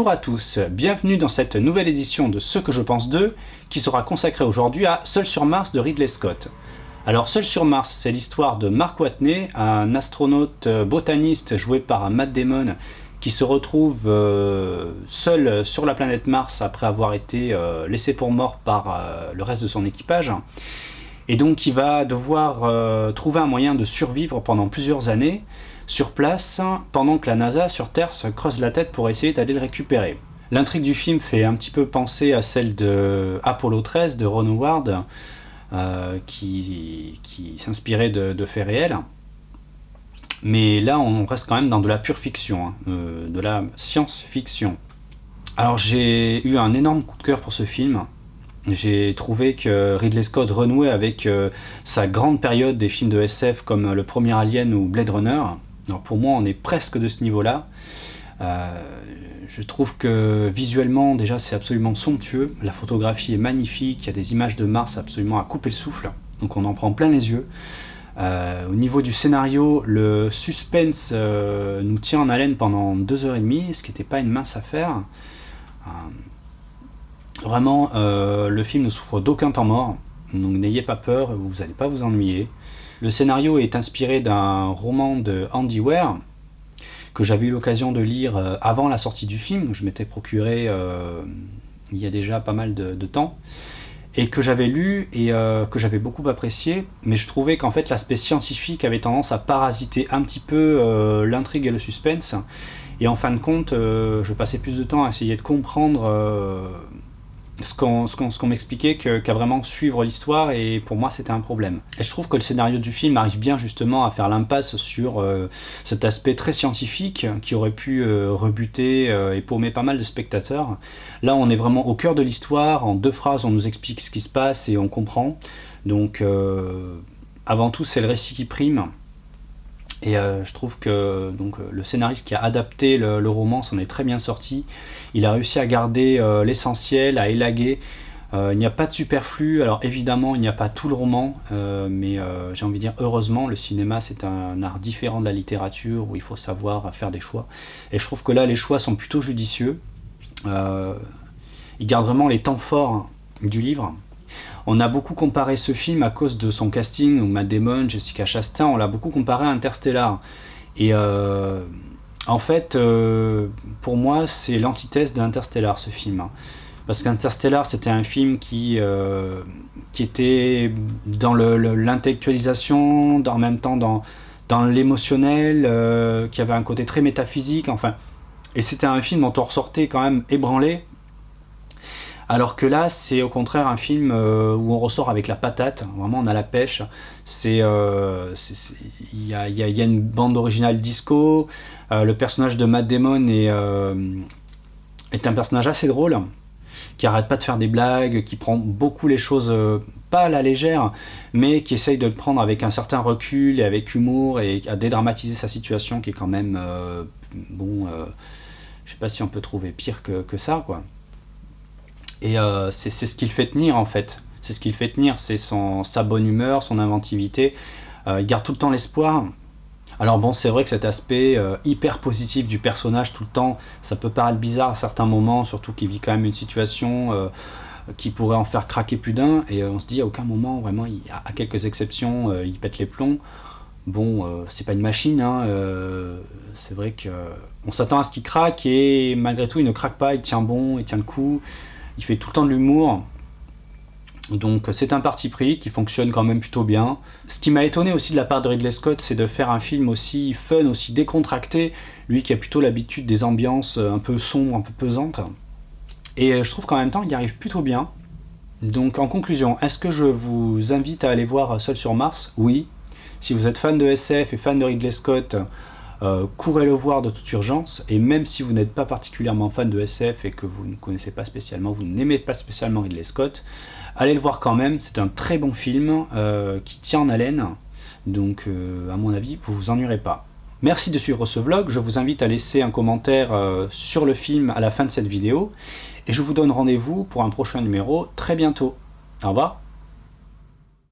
Bonjour à tous, bienvenue dans cette nouvelle édition de Ce que je pense d'eux, qui sera consacrée aujourd'hui à Seul sur Mars de Ridley Scott. Alors Seul sur Mars, c'est l'histoire de Mark Watney, un astronaute botaniste joué par Matt Damon, qui se retrouve seul sur la planète Mars après avoir été laissé pour mort par le reste de son équipage. Et donc il va devoir trouver un moyen de survivre pendant plusieurs années sur place, pendant que la NASA sur Terre se creuse la tête pour essayer d'aller le récupérer. L'intrigue du film fait un petit peu penser à celle de Apollo 13 de Ron Howard, qui s'inspirait de faits réels. Mais là, on reste quand même dans de la pure fiction, de la science-fiction. Alors j'ai eu un énorme coup de cœur pour ce film. J'ai trouvé que Ridley Scott renouait avec sa grande période des films de SF comme le premier Alien ou Blade Runner. Alors pour moi, on est presque de ce niveau-là. Je trouve que visuellement, déjà, c'est absolument somptueux. La photographie est magnifique, il y a des images de Mars absolument à couper le souffle. Donc on en prend plein les yeux. Au niveau du scénario, le suspense nous tient en haleine pendant 2h30, ce qui n'était pas une mince affaire. Vraiment, le film ne souffre d'aucun temps mort, donc n'ayez pas peur, vous n'allez pas vous ennuyer. Le scénario est inspiré d'un roman de Andy Weir, que j'avais eu l'occasion de lire avant la sortie du film. Je m'étais procuré il y a déjà pas mal de temps, et que j'avais lu et que j'avais beaucoup apprécié, mais je trouvais qu'en fait l'aspect scientifique avait tendance à parasiter un petit peu l'intrigue et le suspense, et en fin de compte, je passais plus de temps à essayer de comprendre ce qu'on m'expliquait qu'à vraiment suivre l'histoire, et pour moi c'était un problème. Et je trouve que le scénario du film arrive bien justement à faire l'impasse sur cet aspect très scientifique qui aurait pu rebuter et paumer pas mal de spectateurs. Là on est vraiment au cœur de l'histoire, en 2 phrases on nous explique ce qui se passe et on comprend. Donc avant tout c'est le récit qui prime. Et je trouve que le scénariste qui a adapté le roman s'en est très bien sorti. Il a réussi à garder l'essentiel, à élaguer. Il n'y a pas de superflu. Alors évidemment, il n'y a pas tout le roman, mais j'ai envie de dire heureusement, le cinéma c'est un art différent de la littérature où il faut savoir faire des choix. Et je trouve que là, les choix sont plutôt judicieux. Il garde vraiment les temps forts du livre. On a beaucoup comparé ce film à cause de son casting, donc Matt Damon, Jessica Chastain, on l'a beaucoup comparé à Interstellar. Et en fait, pour moi, c'est l'antithèse d'Interstellar, ce film. Parce qu'Interstellar, c'était un film qui était dans l'intellectualisation, en même temps dans l'émotionnel, qui avait un côté très métaphysique, enfin. Et c'était un film dont on ressortait quand même ébranlé. Alors que là, c'est au contraire un film où on ressort avec la patate, vraiment on a la pêche. Il y a une bande originale disco, le personnage de Matt Damon est un personnage assez drôle, qui arrête pas de faire des blagues, qui prend beaucoup les choses, pas à la légère, mais qui essaye de le prendre avec un certain recul et avec humour, et à dédramatiser sa situation qui est quand même, je sais pas si on peut trouver pire que ça, quoi. Et c'est ce qui le fait tenir en fait. C'est ce qui le fait tenir, c'est sa bonne humeur, son inventivité. Il garde tout le temps l'espoir. Alors bon, c'est vrai que cet aspect hyper positif du personnage tout le temps, ça peut paraître bizarre à certains moments, surtout qu'il vit quand même une situation qui pourrait en faire craquer plus d'un. Et on se dit à aucun moment, vraiment, à quelques exceptions, il pète les plombs. Bon, c'est pas une machine, hein, c'est vrai qu'on s'attend à ce qu'il craque, et malgré tout, il ne craque pas, il tient bon, il tient le coup. Il fait tout le temps de l'humour, donc c'est un parti pris qui fonctionne quand même plutôt bien. Ce qui m'a étonné aussi de la part de Ridley Scott, c'est de faire un film aussi fun, aussi décontracté, lui qui a plutôt l'habitude des ambiances un peu sombres, un peu pesantes. Et je trouve qu'en même temps, il y arrive plutôt bien. Donc en conclusion, est-ce que je vous invite à aller voir Seul sur Mars? Oui. Si vous êtes fan de SF et fan de Ridley Scott, courez le voir de toute urgence. Et même si vous n'êtes pas particulièrement fan de SF et que vous ne connaissez pas spécialement, vous n'aimez pas spécialement Ridley Scott, allez le voir quand même. C'est un très bon film qui tient en haleine, donc à mon avis vous vous ennuierez pas. Merci de suivre ce vlog, je vous invite à laisser un commentaire sur le film à la fin de cette vidéo, et je vous donne rendez-vous pour un prochain numéro très bientôt. Au revoir.